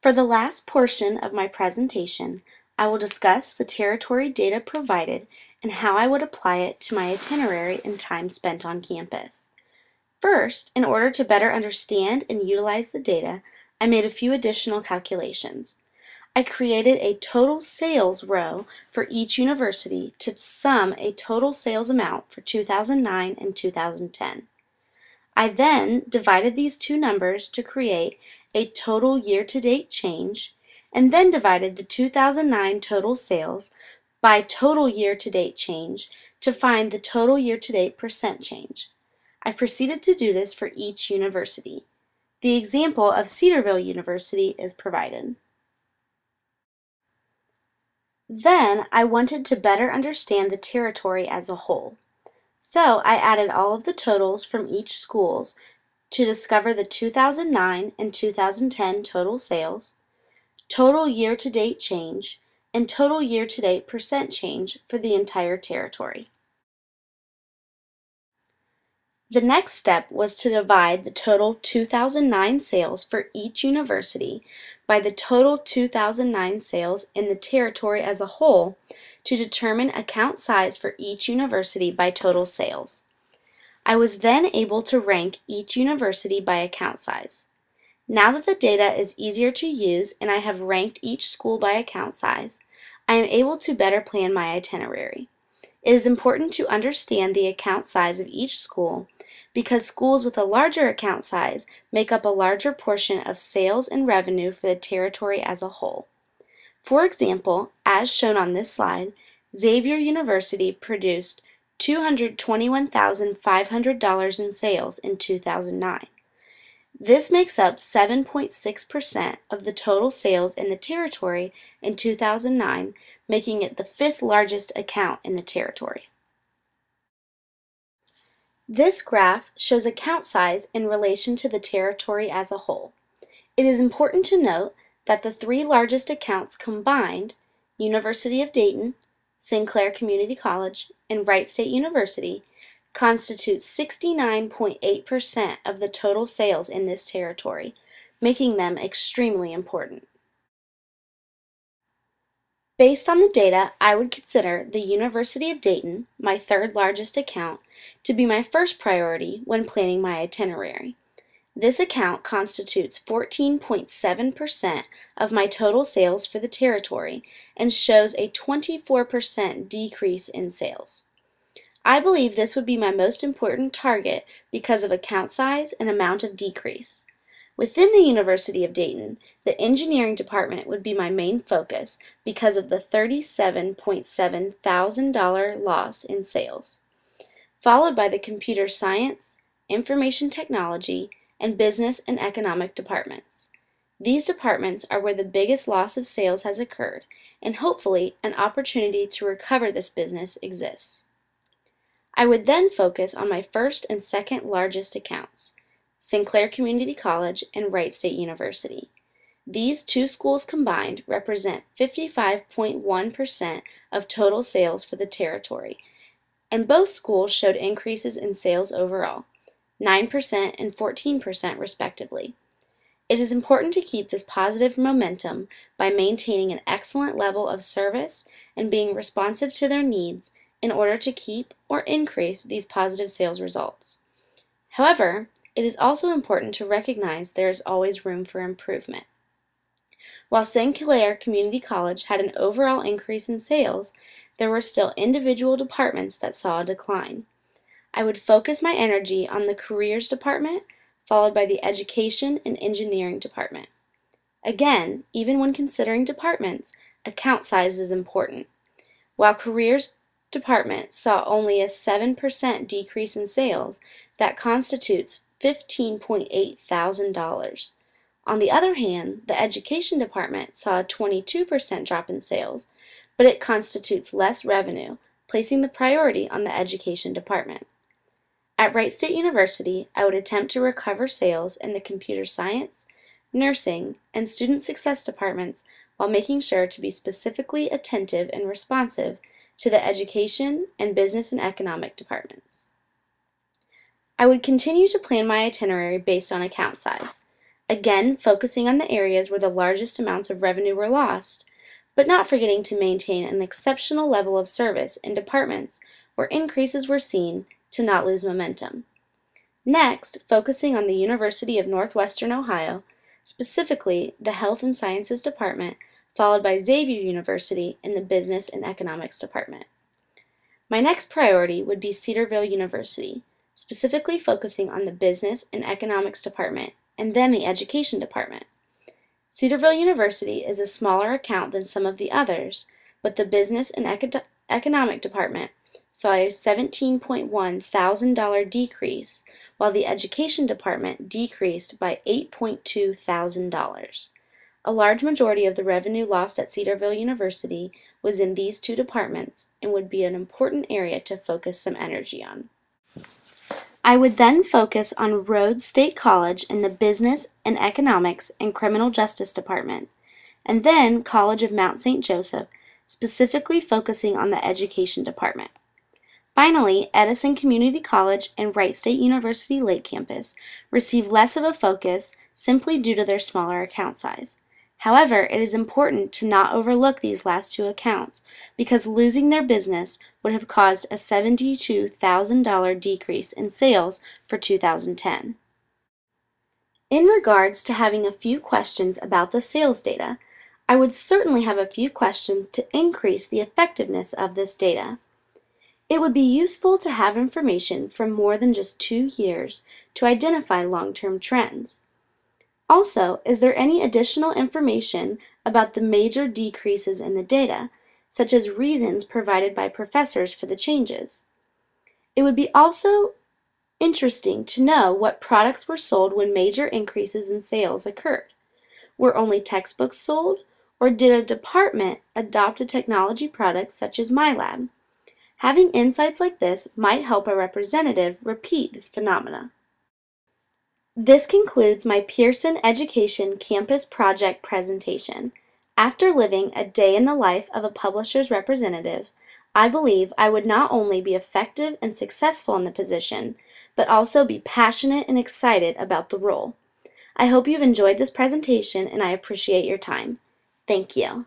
For the last portion of my presentation, I will discuss the territory data provided and how I would apply it to my itinerary and time spent on campus. First, in order to better understand and utilize the data, I made a few additional calculations. I created a total sales row for each university to sum a total sales amount for 2009 and 2010. I then divided these two numbers to create a total year-to-date change, and then divided the 2009 total sales by total year-to-date change to find the total year-to-date percent change. I proceeded to do this for each university. The example of Cedarville University is provided. Then I wanted to better understand the territory as a whole. So I added all of the totals from each schools to discover the 2009 and 2010 total sales, total year-to-date change, and total year-to-date percent change for the entire territory. The next step was to divide the total 2009 sales for each university by the total 2009 sales in the territory as a whole to determine account size for each university by total sales. I was then able to rank each university by account size. Now that the data is easier to use and I have ranked each school by account size, I am able to better plan my itinerary. It is important to understand the account size of each school because schools with a larger account size make up a larger portion of sales and revenue for the territory as a whole. For example, as shown on this slide, Xavier University produced $221,500 in sales in 2009. This makes up 7.6% of the total sales in the territory in 2009, making it the fifth largest account in the territory. This graph shows account size in relation to the territory as a whole. It is important to note that the three largest accounts combined, University of Dayton, Sinclair Community College, and Wright State University, constitute 69.8% of the total sales in this territory, making them extremely important. Based on the data, I would consider the University of Dayton, my third largest account, to be my first priority when planning my itinerary. This account constitutes 14.7% of my total sales for the territory and shows a 24% decrease in sales. I believe this would be my most important target because of account size and amount of decrease. Within the University of Dayton, the engineering department would be my main focus because of the $37.7 thousand loss in sales, followed by the computer science, information technology, and business and economic departments. These departments are where the biggest loss of sales has occurred, and hopefully an opportunity to recover this business exists. I would then focus on my first and second largest accounts, Sinclair Community College and Wright State University. These two schools combined represent 55.1% of total sales for the territory, and both schools showed increases in sales overall, 9% and 14% respectively. It is important to keep this positive momentum by maintaining an excellent level of service and being responsive to their needs in order to keep or increase these positive sales results. However, it is also important to recognize there is always room for improvement. While Sinclair Community College had an overall increase in sales, there were still individual departments that saw a decline. I would focus my energy on the careers department, followed by the education and engineering department. Again, even when considering departments, account size is important. While careers department saw only a 7% decrease in sales, that constitutes $15.8 thousand. On the other hand, the education department saw a 22% drop in sales, but it constitutes less revenue, placing the priority on the education department. At Wright State University, I would attempt to recover sales in the computer science, nursing, and student success departments while making sure to be specifically attentive and responsive to the education and business and economic departments. I would continue to plan my itinerary based on account size. again focusing on the areas where the largest amounts of revenue were lost, but not forgetting to maintain an exceptional level of service in departments where increases were seen to not lose momentum. Next, focusing on the University of Northwestern Ohio, specifically the Health and Sciences Department, followed by Xavier University in the Business and Economics Department. My next priority would be Cedarville University, specifically focusing on the Business and Economics Department and then the Education Department. Cedarville University is a smaller account than some of the others, but the Business and Economic Department saw a $17.1 thousand decrease, while the Education Department decreased by $8.2 thousand. A large majority of the revenue lost at Cedarville University was in these two departments and would be an important area to focus some energy on. I would then focus on Rhodes State College in the Business and Economics and Criminal Justice Department, and then College of Mount St. Joseph, specifically focusing on the Education Department. Finally, Edison Community College and Wright State University Lake Campus receive less of a focus simply due to their smaller account size. However, it is important to not overlook these last two accounts because losing their business would have caused a $72 thousand decrease in sales for 2010. In regards to having a few questions about the sales data, I would certainly have a few questions to increase the effectiveness of this data. It would be useful to have information from more than just 2 years to identify long-term trends. Also, is there any additional information about the major decreases in the data, such as reasons provided by professors for the changes? It would be also interesting to know what products were sold when major increases in sales occurred. Were only textbooks sold, or did a department adopt a technology product such as MyLab? Having insights like this might help a representative repeat this phenomena. This concludes my Pearson Education Campus Project presentation. After living a day in the life of a publisher's representative, I believe I would not only be effective and successful in the position, but also be passionate and excited about the role. I hope you've enjoyed this presentation and I appreciate your time. Thank you.